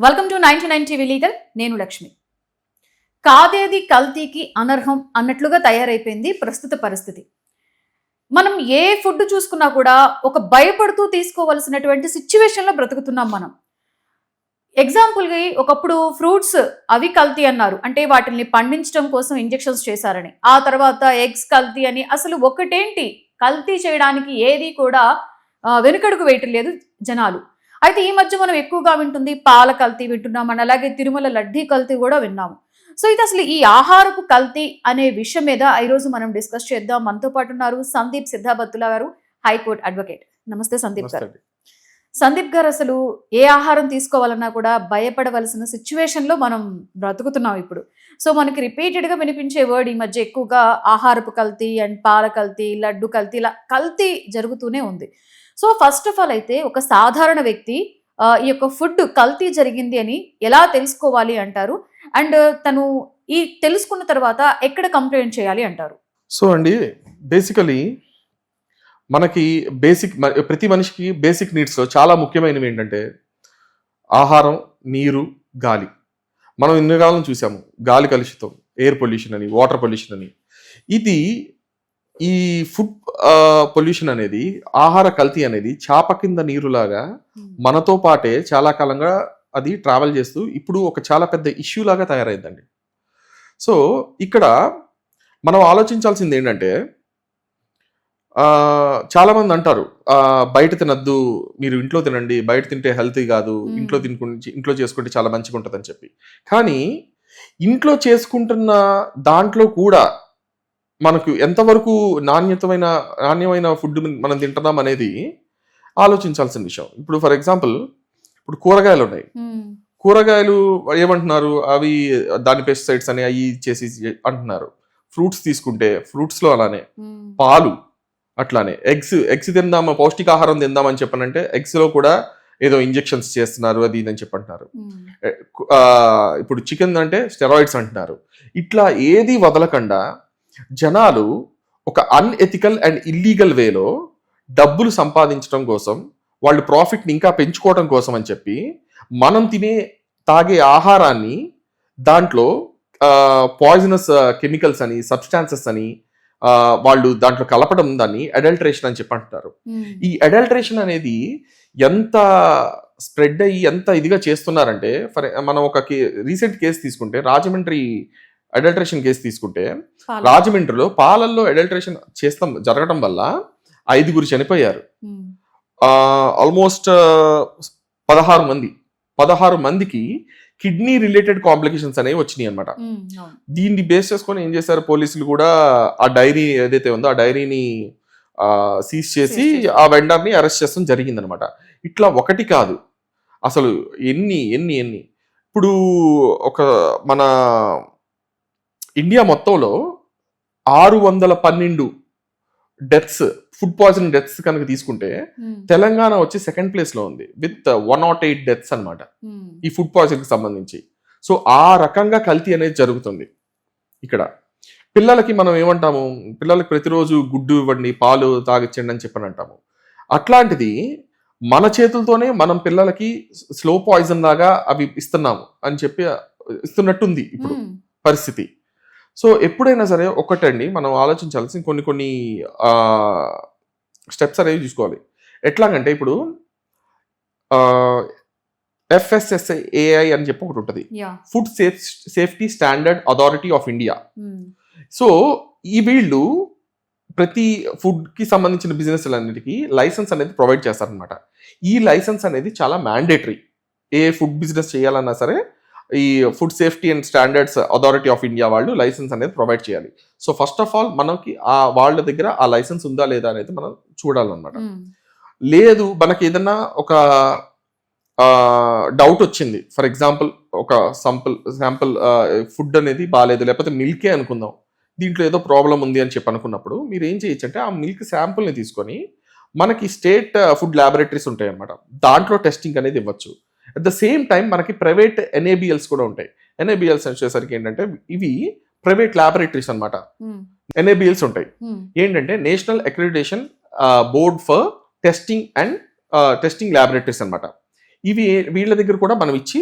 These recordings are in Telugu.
Welcome to 99 TV legal. నేను లక్ష్మి. కాదేది కల్తీకి అనర్హం అన్నట్లుగా తయారైపోయింది ప్రస్తుత పరిస్థితి. మనం ఏ ఫుడ్ చూసుకున్నా కూడా ఒక భయపడుతూ తీసుకోవాల్సినటువంటి సిచ్యువేషన్లో బ్రతుకుతున్నాం మనం. ఎగ్జాంపుల్గా ఒకప్పుడు ఫ్రూట్స్ అవి కల్తీ అన్నారు, అంటే వాటిని పండించడం కోసం ఇంజెక్షన్స్ చేశారని. ఆ తర్వాత ఎగ్స్ కల్తీ అని, అసలు ఒకటేంటి కల్తీ చేయడానికి ఏది కూడా వెనుకడుగు వేయటం లేదు జనాలు. అయితే ఈ మధ్య మనం ఎక్కువగా వింటుంది పాల కల్తీ వింటున్నాం, అని అలాగే తిరుమల లడ్డీ కల్తీ కూడా విన్నాము. సో ఇది అసలు ఈ ఆహారపు కల్తీ అనే విషయం మీద ఈరోజు మనం డిస్కస్ చేద్దాం. మనతో పాటు ఉన్నారు సందీప్ సిద్ధాబత్తుల గారు, హైకోర్టు అడ్వకేట్. నమస్తే సందీప్ గారు. సందీప్ గారు, అసలు ఏ ఆహారం తీసుకోవాలన్నా కూడా భయపడవలసిన సిచ్యువేషన్ లో మనం బ్రతుకుతున్నాం ఇప్పుడు. సో మనకి రిపీటెడ్ గా వినిపించే వర్డ్ ఈ మధ్య ఎక్కువగా ఆహారపు కల్తీ అండ్ పాల కల్తీ, లడ్డు కల్తీ, ఇలా కల్తీ జరుగుతూనే ఉంది. సో ఫస్ట్ ఆఫ్ ఆల్ అయితే ఒక సాధారణ వ్యక్తి ఈ యొక్క ఫుడ్ కల్తీ జరిగింది అని ఎలా తెలుసుకోవాలి అంటారు, అండ్ తను ఈ తెలుసుకున్న తర్వాత ఎక్కడ కంప్లైంట్ చేయాలి అంటారు? సో అండి, బేసికలీ మనకి ప్రతి మనిషికి బేసిక్ నీడ్స్లో చాలా ముఖ్యమైనవి ఏంటంటే ఆహారం, నీరు, గాలి. మనం ఇన్ని కాలం చూసాము గాలి కలుషితం, ఎయిర్ పొల్యూషన్ అని, వాటర్ పొల్యూషన్ అని. ఇది ఈ ఫుడ్ పొల్యూషన్ అనేది, ఆహార కల్తీ అనేది చాప కింద నీరులాగా మనతో పాటే చాలా కాలంగా అది ట్రావెల్ చేస్తూ ఇప్పుడు ఒక చాలా పెద్ద ఇష్యూ లాగా తయారైందండి. సో ఇక్కడ మనం ఆలోచించాల్సింది ఏంటంటే, చాలామంది అంటారు బయట తినద్దు, మీరు ఇంట్లో తినండి, బయట తింటే హెల్తీ కాదు, ఇంట్లో చేసుకుంటే చాలా మంచిగా ఉంటుంది అని చెప్పి. కానీ ఇంట్లో చేసుకుంటున్న దాంట్లో కూడా మనకు ఎంతవరకు నాణ్యమైన ఫుడ్ మనం తింటున్నాం అనేది ఆలోచించాల్సిన విషయం. ఇప్పుడు ఫర్ ఎగ్జాంపుల్, ఇప్పుడు కూరగాయలు ఉన్నాయి. కూరగాయలు ఏమంటున్నారు, అవి దాని పెస్టిసైడ్స్ అని అవి చేసి అంటున్నారు. ఫ్రూట్స్ తీసుకుంటే ఫ్రూట్స్లో అలానే, పాలు అట్లానే, ఎగ్స్ తిందామా, పౌష్టికాహారం తిందామని చెప్పనంటే ఎగ్స్లో కూడా ఏదో ఇంజెక్షన్స్ చేస్తున్నారు, అది ఇదని చెప్పంటున్నారు. ఇప్పుడు చికెన్ అంటే స్టెరాయిడ్స్ అంటున్నారు. ఇట్లా ఏది వదలకుండా జనాలు ఒక అన్ఎథికల్ అండ్ ఇల్లీగల్ వేలో డబ్బులు సంపాదించడం కోసం, వాళ్ళు ప్రాఫిట్ని ఇంకా పెంచుకోవడం కోసం అని చెప్పి మనం తాగే ఆహారాన్ని దాంట్లో పాయిజనస్ కెమికల్స్ అని, సబ్స్టాన్సెస్ అని వాళ్ళు దాంట్లో కలపడం, దాన్ని అడల్టరేషన్ అని చెప్పి అంటున్నారు. ఈ అడల్టరేషన్ అనేది ఎంత స్ప్రెడ్ అయ్యి ఎంత ఇదిగా చేస్తున్నారంటే, మనం ఒక రీసెంట్ కేసు తీసుకుంటే, రాజమండ్రి అడల్టరేషన్ కేసు తీసుకుంటే, రాజమండ్రిలో పాలల్లో అడల్టరేషన్ జరగడం వల్ల 5 చనిపోయారు. ఆల్మోస్ట్ 16 మందికి కిడ్నీ రిలేటెడ్ కాంప్లికేషన్స్ అనేవి వచ్చినాయి అనమాట. దీన్ని బేస్ చేసుకొని ఏం చేశారు పోలీసులు కూడా, ఆ డైరీ ఏదైతే ఉందో ఆ డైరీని సీజ్ చేసి ఆ వెండర్ని అరెస్ట్ చేస్తాం జరిగిందనమాట. ఇట్లా ఒకటి కాదు, అసలు ఎన్ని ఇప్పుడు మన ఇండియా మొత్తంలో 612 డెత్స్, ఫుడ్ పాయిజనింగ్ డెత్స్ కనుక తీసుకుంటే తెలంగాణ వచ్చి సెకండ్ ప్లేస్ లో ఉంది విత్ 108 డెత్స్ అనమాట ఈ ఫుడ్ పాయిజనింగ్ కి సంబంధించి. సో ఆ రకంగా కల్తీ అనేది జరుగుతుంది. ఇక్కడ పిల్లలకి మనం ఏమంటాము, పిల్లలకి ప్రతిరోజు గుడ్డు ఇవ్వండి, పాలు తాగిచ్చండి అని చెప్పని అంటాము. అట్లాంటిది మన చేతులతోనే మనం పిల్లలకి స్లో పాయిజన్ లాగా అవి ఇస్తున్నాము అని చెప్పి ఇస్తున్నట్టుంది ఇప్పుడు పరిస్థితి. సో ఎప్పుడైనా సరే ఒకటండి, మనం ఆలోచించాల్సిన కొన్ని స్టెప్స్ అనేవి చూసుకోవాలి. ఎట్లాగంటే ఇప్పుడు FSSAI అని చెప్పి ఒకటి ఉంటుంది, food safety standard authority of India. So ఈ వీళ్ళు ప్రతి ఫుడ్ కి సంబంధించిన బిజినెస్ అన్నిటికీ లైసెన్స్ అనేది ప్రొవైడ్ చేస్తారనమాట. ఈ లైసెన్స్ అనేది చాలా మ్యాండేటరీ. ఏ ఫుడ్ బిజినెస్ చేయాలన్నా సరే ఈ food safety and standards authority of India వాళ్ళు లైసెన్స్ అనేది ప్రొవైడ్ చేయాలి. సో ఫస్ట్ ఆఫ్ ఆల్ మనకి వాళ్ళ దగ్గర ఆ లైసెన్స్ ఉందా లేదా అనేది మనం చూడాలన్నమాట. లేదు, మనకి ఏదన్నా ఒక డౌట్ వచ్చింది, ఫర్ ఎగ్జాంపుల్ ఒక శాంపుల్ ఫుడ్ అనేది బాగాలేదు, లేకపోతే మిల్కే అనుకుందాం, దీంట్లో ఏదో ప్రాబ్లం ఉంది అని చెప్పి అనుకున్నప్పుడు మీరు ఏం చేయొచ్చు అంటే, ఆ మిల్క్ శాంపుల్ని తీసుకొని మనకి స్టేట్ ఫుడ్ ల్యాబొరేటరీస్ ఉంటాయి అన్నమాట, దాంట్లో టెస్టింగ్ అనేది ఇవ్వచ్చు. అట్ ద సేమ్ టైం మనకి ప్రైవేట్ NABLs కూడా ఉంటాయి. NABLs వచ్చేసరికి ఏంటంటే ఇవి ప్రైవేట్ ల్యాబొరేటరీస్ అనమాట. NABLs ఉంటాయి, ఏంటంటే national accreditation board for testing laboratories అనమాట. ఇవి వీళ్ళ దగ్గర కూడా మనం ఇచ్చి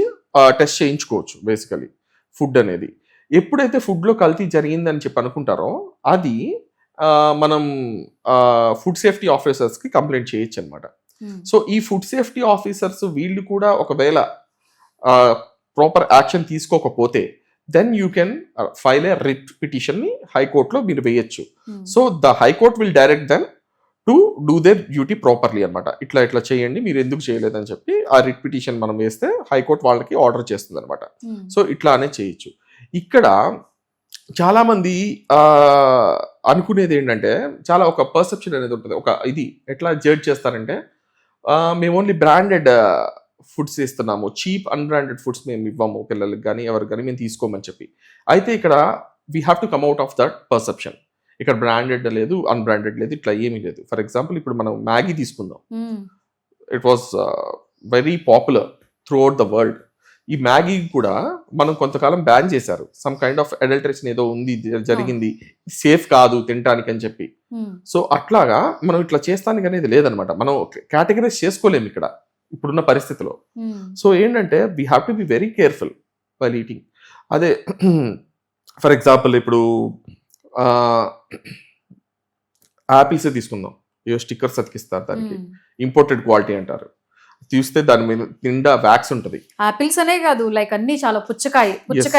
టెస్ట్ చేయించుకోవచ్చు బేసికలీ ఫుడ్ అనేది. ఎప్పుడైతే ఫుడ్లో కల్తీ జరిగిందని చెప్పి అనుకుంటారో అది మనం ఫుడ్ సేఫ్టీ ఆఫీసర్స్కి కంప్లైంట్ చేయొచ్చు అనమాట. సో ఈ ఫుడ్ సేఫ్టీ ఆఫీసర్స్ వీళ్ళు కూడా ఒకవేళ ప్రాపర్ యాక్షన్ తీసుకోకపోతే then you can file a writ పిటిషన్ని హైకోర్టులో మీరు వేయచ్చు. So the high court will direct them to do their duty properly అనమాట. ఇట్లా చేయండి, మీరు ఎందుకు చేయలేదని చెప్పి ఆ రిట్ పిటిషన్ మనం వేస్తే హైకోర్టు వాళ్ళకి ఆర్డర్ చేస్తుంది అనమాట. సో ఇట్లానే చేయొచ్చు. ఇక్కడ చాలా మంది అనుకునేది ఏంటంటే చాలా ఒక పర్సెప్షన్ అనేది ఉంటుంది. ఒక ఇది ఎట్లా జడ్జ్ చేస్తారంటే మేము ఓన్లీ బ్రాండెడ్ ఫుడ్స్ ఇస్తున్నాము, చీప్ అన్బ్రాండెడ్ ఫుడ్స్ మేము ఇవ్వము పిల్లలకి కానీ ఎవరికి కానీ మేము తీసుకోమని చెప్పి. అయితే ఇక్కడ we have to come out of that perception. ఇక్కడ బ్రాండెడ్ లేదు, అన్బ్రాండెడ్ లేదు, ఇట్లా ఏమీ లేదు. ఫర్ ఎగ్జాంపుల్ ఇప్పుడు మనం మ్యాగీ తీసుకుందాం. It was very popular through out the world. ఈ మ్యాగీ కూడా మనం కొంతకాలం బ్యాన్ చేశారు. సమ్ కైండ్ ఆఫ్ అడల్టరేషన్ ఏదో ఉంది, జరిగింది, సేఫ్ కాదు తినడానికి అని చెప్పి. సో అట్లాగా మనం ఇట్లా చేస్తానికి అనేది లేదనమాట. మనం కేటగరైజ్ చేసుకోలేము ఇక్కడ ఇప్పుడున్న పరిస్థితిలో. సో ఏంటంటే we have to be very careful while eating. అదే ఫర్ ఎగ్జాంపుల్ ఇప్పుడు యాపిల్సే తీసుకుందాం. ఏవో స్టిక్కర్స్ అతికిస్తారు దానికి, ఇంపోర్టెడ్ క్వాలిటీ అంటారు. చూస్తే దాని మీద నిండా వ్యాక్స్ ఉంటది. ఆపిల్స్ అనే కాదు, లైక్ అన్ని చాలా పుచ్చకాయ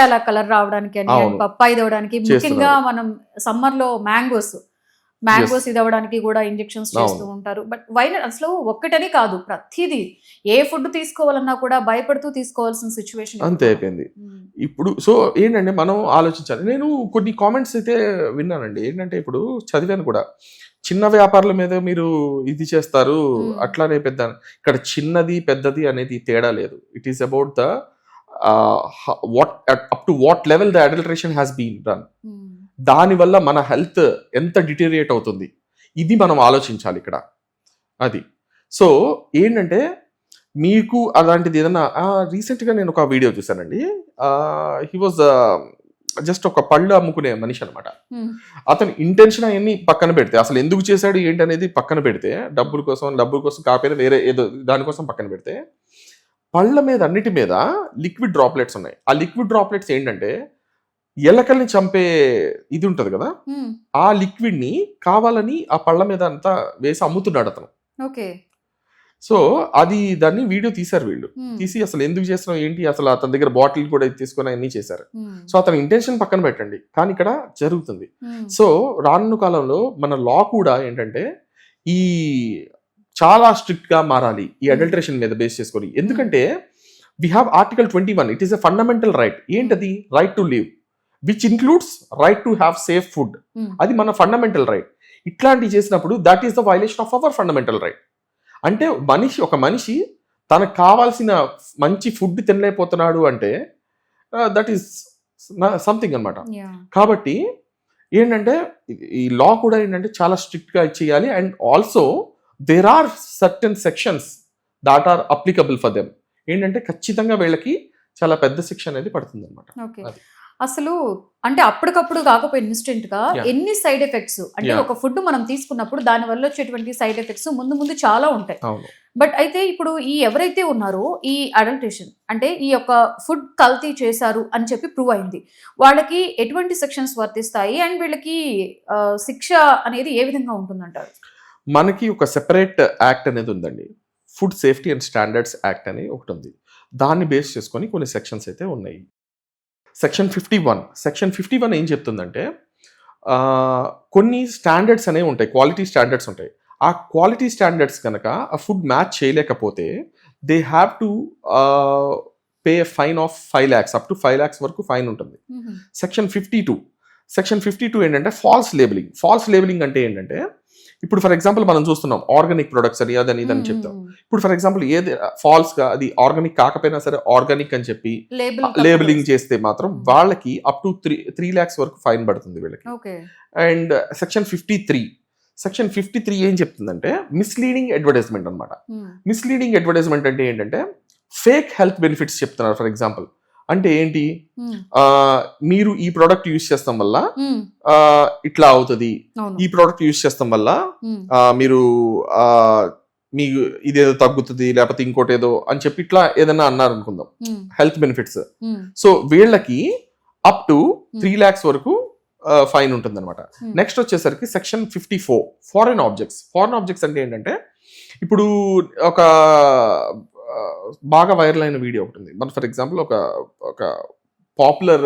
అలా కలర్ రావడానికి అని, పప్పాయి ఇదవడానికి, ముఖ్యంగా మనం సమ్మర్ లో మ్యాంగోస్ ఇది అవ్వడానికి కూడా ఇంజెక్షన్స్ చేస్తూ ఉంటారు. బట్ వైన్ అసలు ఒక్కటని కాదు, ప్రతిదీ ఏ ఫుడ్ తీసుకోవాలన్నా కూడా భయపడుతూ తీసుకోవాల్సిన సిచ్యువేషన్ అంతే అయిపోయింది ఇప్పుడు. సో ఏంటంటే మనం ఆలోచించాలి. నేను కొన్ని కామెంట్స్ అయితే విన్నానండి. ఏంటంటే ఇప్పుడు చదివాను కూడా, చిన్న వ్యాపారాల మీద మీరు ఇది చేస్తారు అట్లానే పెద్ద. ఇక్కడ చిన్నది పెద్దది అనేది తేడా లేదు. It is about the up to what level the adulteration has been done. దానివల్ల మన హెల్త్ ఎంత డిటీరియేట్ అవుతుంది ఇది మనం ఆలోచించాలి ఇక్కడ. అది సో ఏంటంటే మీకు అలాంటిది ఏదైనా రీసెంట్గా నేను ఒక వీడియో చూసానండి. హీ వాజ్ జస్ట్ ఒక పళ్ళు అమ్ముకునే మనిషి అనమాట. అతని ఇంటెన్షన్ అవన్నీ పక్కన పెడితే, అసలు ఎందుకు చేశాడు ఏంటి అనేది పక్కన పెడితే, డబ్బుల కోసం కాకపోయినా వేరే ఏదో దానికోసం పక్కన పెడితే, పళ్ళ మీద అన్నిటి మీద లిక్విడ్ డ్రాప్లెట్స్ ఉన్నాయి. ఆ లిక్విడ్ డ్రాప్లెట్స్ ఏంటంటే ఎలకల్ని చంపే ఇది ఉంటది కదా, ఆ లిక్విడ్ ని కావాలని ఆ పళ్ళ మీద అంతా వేసి అమ్ముతున్నాడు అతను. ఓకే. సో అది దాన్ని వీడియో తీశారు వీళ్ళు. తీసి అసలు ఎందుకు చేస్తున్నావు ఏంటి, అసలు అతని దగ్గర బాటిల్ కూడా తీసుకొని అన్ని చేశారు. సో అతని ఇంటెన్షన్ పక్కన పెట్టండి, కానీ ఇక్కడ జరుగుతుంది. సో రానున్న కాలంలో మన లా కూడా ఏంటంటే ఈ చాలా స్ట్రిక్ట్ గా మారాలి ఈ అడల్టరేషన్ మీద బేస్ చేసుకొని. ఎందుకంటే we have article 21. It is a fundamental right. ఏంటది? Right to live, which includes right to have safe food. అది మన ఫండమెంటల్ రైట్. ఇట్లాంటివి చేసినప్పుడు that is the violation of our fundamental right. అంటే ఒక మనిషి తనకు కావాల్సిన మంచి ఫుడ్ తినలేకపోతున్నాడు అంటే దట్ ఈస్ సంథింగ్ అనమాట. కాబట్టి ఏంటంటే ఈ లా కూడా ఏంటంటే చాలా స్ట్రిక్ట్ గా చేయాలి. And also there are certain sections that are applicable for them. ఏంటంటే ఖచ్చితంగా వీళ్ళకి చాలా పెద్ద శిక్ష అనేది పడుతుంది అనమాట. అసలు అంటే అప్పటికప్పుడు కాకపోయిన ఇన్స్టెంట్ గా ఎన్ని సైడ్ ఎఫెక్ట్స్, అంటే ఒక ఫుడ్ మనం తీసుకున్నప్పుడు దాని వల్ల వచ్చేటువంటి సైడ్ ఎఫెక్ట్స్ ముందు చాలా ఉంటాయి. బట్ అయితే ఇప్పుడు ఈ ఎవరైతే ఉన్నారో ఈ అడల్టరేషన్ అంటే ఈ యొక్క ఫుడ్ కల్తీ చేశారు అని చెప్పి ప్రూవ్ అయింది, వాళ్ళకి ఎటువంటి సెక్షన్స్ వర్తిస్తాయి అండ్ వీళ్ళకి శిక్ష అనేది ఏ విధంగా ఉంటుందంటారు? మనకి ఒక సెపరేట్ యాక్ట్ అనేది ఉందండి, food safety and standards act అని ఒకటి ఉంది. దాన్ని బేస్ చేసుకొని కొన్ని సెక్షన్స్ అయితే ఉన్నాయి. సెక్షన్ 51 ఏం చెప్తుందంటే కొన్ని స్టాండర్డ్స్ అనేవి ఉంటాయి, క్వాలిటీ స్టాండర్డ్స్ ఉంటాయి. ఆ క్వాలిటీ స్టాండర్డ్స్ కనుక ఆ ఫుడ్ మ్యాచ్ చేయలేకపోతే they have to pay fine of 5 lakhs, up to 5 lakhs వరకు ఫైన్ ఉంటుంది. సెక్షన్ 52 ఏంటంటే ఫాల్స్ లేబులింగ్ అంటే ఏంటంటే, ఇప్పుడు ఫర్ ఎగ్జాంపుల్ మనం చూస్తున్నాం ఆర్గానిక్ ప్రొడక్ట్స్ అని అదని ఇదని చెప్తాం. ఇప్పుడు ఫర్ ఎగ్జాంపుల్ ఏది ఫాల్స్ గా అది ఆర్గానిక్ కాకపోయినా సరే ఆర్గానిక్ అని చెప్పి లేబులింగ్ చేస్తే మాత్రం వాళ్ళకి అప్ టు 3 lakhs వరకు ఫైన్ పడుతుంది వీళ్ళకి. అండ్ సెక్షన్ 53 ఏం చెప్తుందంటే మిస్లీడింగ్ అడ్వర్టైజ్మెంట్ అనమాట. మిస్లీడింగ్ అడ్వర్టైజ్మెంట్ అంటే ఏంటంటే ఫేక్ హెల్త్ బెనిఫిట్స్ చెప్తున్నారు. ఫర్ ఎగ్జాంపుల్ అంటే ఏంటి, మీరు ఈ ప్రోడక్ట్ యూజ్ చేస్తాం వల్ల ఇట్లా అవుతుంది, ఈ ప్రోడక్ట్ యూజ్ చేస్తాం వల్ల మీరు మీకు ఇదేదో తగ్గుతుంది లేకపోతే ఇంకోటి ఏదో అని చెప్పి ఇట్లా ఏదైనా అన్నారు అనుకుందాం, హెల్త్ బెనిఫిట్స్. సో వీళ్ళకి అప్ టు 3 lakhs వరకు ఫైన్ ఉంటుంది అనమాట. నెక్స్ట్ వచ్చేసరికి సెక్షన్ 54 ఫారెన్ ఆబ్జెక్ట్స్ అంటే ఏంటంటే, ఇప్పుడు ఒక బాగా వైరల్ అయిన వీడియో ఒకటి ఉంది. మన ఫర్ ఎగ్జాంపుల్ ఒక పాపులర్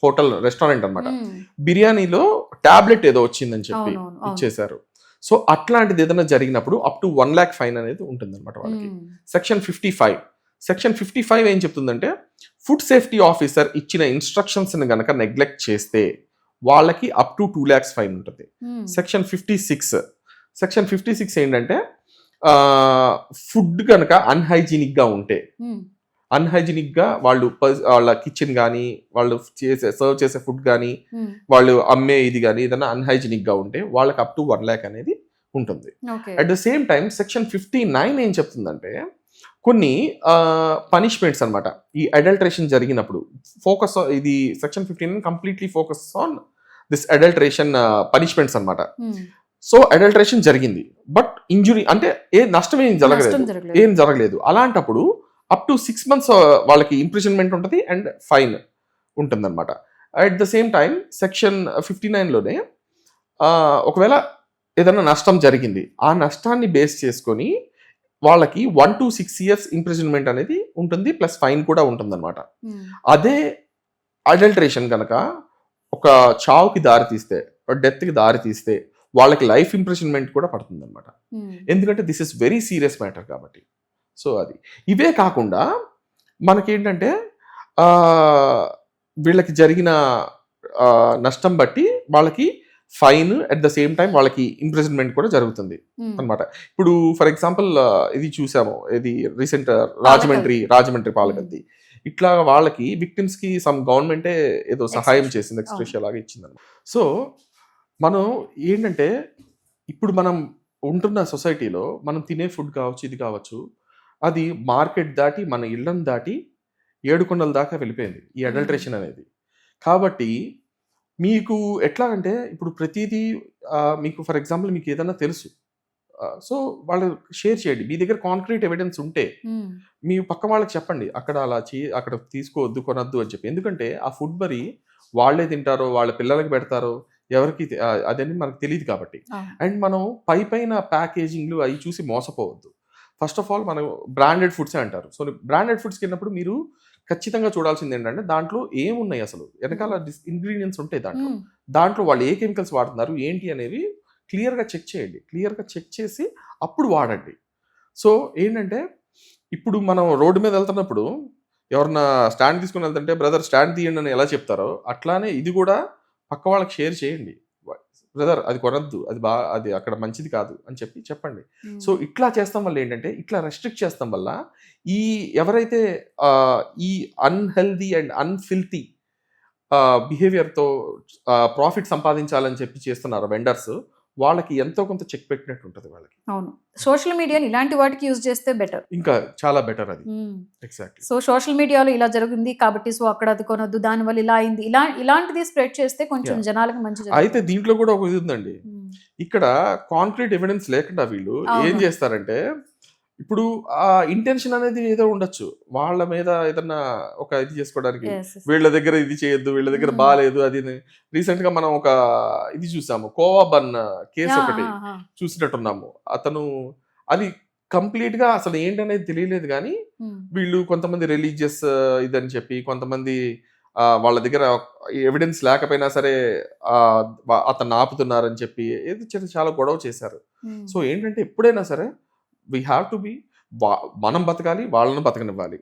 హోటల్ రెస్టారెంట్ అనమాట, బిర్యానీలో టాబ్లెట్ ఏదో వచ్చిందని చెప్పి ఇచ్చేసారు. సో అట్లాంటిది ఏదైనా జరిగినప్పుడు అప్ టు 1 lakh ఫైన్ అనేది ఉంటుంది అనమాట వాళ్ళకి. సెక్షన్ 55 ఏం చెప్తుందంటే, ఫుడ్ సేఫ్టీ ఆఫీసర్ ఇచ్చిన ఇన్స్ట్రక్షన్స్ ని గనక నెగ్లెక్ట్ చేస్తే వాళ్ళకి అప్ టు 2 lakhs ఫైన్ ఉంటుంది. సెక్షన్ 56 ఏంటంటే, ఫుడ్ కనుక అన్హైజీనిక్ గా ఉంటే, అన్హైజీనిక్ గా వాళ్ళ కిచెన్ కానీ వాళ్ళు సర్వ్ చేసే ఫుడ్ కానీ వాళ్ళు అమ్మే ఇది కానీ ఏదైనా అన్హైజీనిక్ గా ఉంటే వాళ్ళకి అప్ టు 1 lakh అనేది ఉంటుంది. At the same time section 59 ఏం చెప్తుందంటే, కొన్ని పనిష్మెంట్స్ అనమాట ఈ అడల్టరేషన్ జరిగినప్పుడు. ఇది section 59 completely focus on this adulteration punishments అనమాట. సో అడల్టరేషన్ జరిగింది, బట్ ఇంజురీ అంటే నష్టం ఏం జరగలేదు. అలాంటప్పుడు అప్ టు 6 months వాళ్ళకి ఇంప్రిజన్మెంట్ ఉంటుంది అండ్ ఫైన్ ఉంటుంది అనమాట. At the same time section 59లోనే ఒకవేళ ఏదైనా నష్టం జరిగింది, ఆ నష్టాన్ని బేస్ చేసుకొని వాళ్ళకి 1 to 6 years ఇంప్రిజన్మెంట్ అనేది ఉంటుంది, ప్లస్ ఫైన్ కూడా ఉంటుంది అనమాట. అదే అడల్టరేషన్ కనుక ఒక చావుకి దారి తీస్తే, డెత్కి దారి తీస్తే వాళ్ళకి లైఫ్ ఇంప్రిజన్మెంట్ కూడా పడుతుంది అనమాట. ఎందుకంటే this is very serious matter కాబట్టి. సో అది ఇవే కాకుండా మనకేంటంటే వీళ్ళకి జరిగిన నష్టం బట్టి వాళ్ళకి fine, at the same time వాళ్ళకి ఇంప్రిజన్మెంట్ కూడా జరుగుతుంది అనమాట. ఇప్పుడు ఫర్ ఎగ్జాంపుల్ ఇది చూసాము, ఇది రీసెంట్ రాజమండ్రి పాలకత్తి, ఇట్లా వాళ్ళకి విక్టిమ్స్ కి సమ్ గవర్నమెంటే ఏదో సహాయం చేసింది, ఎక్స్ప్రెషన్ లాగా ఇచ్చింది. సో మనం ఏంటంటే, ఇప్పుడు మనం ఉంటున్న సొసైటీలో మనం తినే ఫుడ్ కావచ్చు, ఇది కావచ్చు, అది మార్కెట్ దాటి మన ఇళ్ళని దాటి 7 కొండల దాకా వెళ్ళిపోయింది ఈ అడల్టరేషన్ అనేది. కాబట్టి మీకు ఎట్లా అంటే, ఇప్పుడు ప్రతిదీ మీకు ఫర్ ఎగ్జాంపుల్ మీకు ఏదైనా తెలుసు, సో వాళ్ళు షేర్ చేయండి. మీ దగ్గర కాంక్రీట్ ఎవిడెన్స్ ఉంటే మీ పక్క వాళ్ళకి చెప్పండి, అక్కడ అక్కడ తీసుకోవద్దు, కొనొద్దు అని చెప్పి. ఎందుకంటే ఆ ఫుడ్ మరి వాళ్ళే తింటారో, వాళ్ళ పిల్లలకి పెడతారో ఎవరికి అదని మనకు తెలియదు కాబట్టి. అండ్ మనం పైన ప్యాకేజింగ్లు అవి చూసి మోసపోవద్దు. ఫస్ట్ ఆఫ్ ఆల్ మనం బ్రాండెడ్ ఫుడ్సే అంటారు. సో బ్రాండెడ్ ఫుడ్స్కి వెళ్ళినప్పుడు మీరు ఖచ్చితంగా చూడాల్సింది ఏంటంటే, దాంట్లో ఏమున్నాయి అసలు, వెనకాల ఇంగ్రీడియంట్స్ ఉంటాయి దాంట్లో వాళ్ళు ఏ కెమికల్స్ వాడుతున్నారు ఏంటి అనేవి క్లియర్గా చెక్ చేయండి. క్లియర్గా చెక్ చేసి అప్పుడు వాడండి. సో ఏంటంటే, ఇప్పుడు మనం రోడ్డు మీద వెళ్తున్నప్పుడు ఎవరన్నా స్టాండ్ తీసుకుని వెళ్తుంటే, బ్రదర్ స్టాండ్ తీయండి అని ఎలా చెప్తారో, అట్లానే ఇది కూడా పక్క వాళ్ళకి షేర్ చేయండి. బ్రదర్ అది కొనద్దు, అది అక్కడ మంచిది కాదు అని చెప్పండి. సో ఇట్లా చేస్తాం వల్ల ఏంటంటే, ఇట్లా రెస్ట్రిక్ట్ చేస్తాం వల్ల ఎవరైతే ఈ అన్హెల్దీ అండ్ అన్ఫిల్తీ బిహేవియర్తో ప్రాఫిట్ సంపాదించాలని చెప్పి చేస్తున్నారు వెండర్స్, వాళ్ళకి ఎంతో కొంత చెక్ పెట్టినట్టు ఉంటుంది వాళ్ళకి. అవును, సోషల్ మీడియాని ఇలాంటి వాటికి యూజ్ చేస్తే బెటర్, ఇంకా చాలా బెటర్ అది. ఎగ్జాక్ట్లీ. సో సోషల్ మీడియాలో ఇలా జరిగింది కాబట్టి సో అక్కడ అది కొనొద్దు, దానివల్ల ఇలా అయింది, ఇలాంటిది స్ప్రెడ్ చేస్తే కొంచెం జనాలకు మంచి. అయితే దీంట్లో కూడా ఒక ఇది ఉందండి, ఇక్కడ కాంక్రీట్ ఎవిడెన్స్ లేకుండా వీళ్ళు ఏం చేస్తారంటే, ఇప్పుడు ఆ ఇంటెన్షన్ అనేది ఏదో ఉండొచ్చు వాళ్ళ మీద, ఏదన్నా ఒక ఇది చేసుకోవడానికి, వీళ్ళ దగ్గర ఇది చేయొద్దు, వీళ్ళ దగ్గర బాగాలేదు అది. రీసెంట్ గా మనం ఒక ఇది చూసాము, కోవా బన్ కేసు ఒకటి చూసినట్టున్నాము. అతను అది కంప్లీట్ గా అసలు ఏంటనేది తెలియలేదు, కానీ వీళ్ళు కొంతమంది రిలీజియస్ ఇదని చెప్పి, కొంతమంది వాళ్ళ దగ్గర ఎవిడెన్స్ లేకపోయినా సరే అతను ఆపుతున్నారని చెప్పి ఏదో చాలా గొడవ చేశారు. సో ఏంటంటే, ఎప్పుడైనా సరే వీ హ్యావ్ టు బి, మనం బతకాలి, వాళ్ళను బతకనివ్వాలి.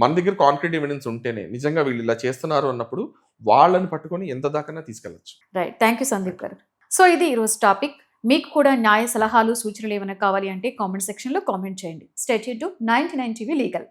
మన దగ్గర కాంక్రీట్ ఎవిడెన్స్ ఉంటేనే నిజంగా వీళ్ళు ఇలా చేస్తున్నారు అన్నప్పుడు వాళ్ళని పట్టుకొని ఎంత దాకా తీసుకెళ్ళచ్చు. రైట్, థ్యాంక్ యూ సందీప్ గారు. సో ఇది ఈరోజు టాపిక్. మీకు కూడా న్యాయ సలహాలు, సూచనలు ఏమైనా కావాలి అంటే కామెంట్ సెక్షన్లో కామెంట్ చేయండి. Stay tuned to 99 TV legal.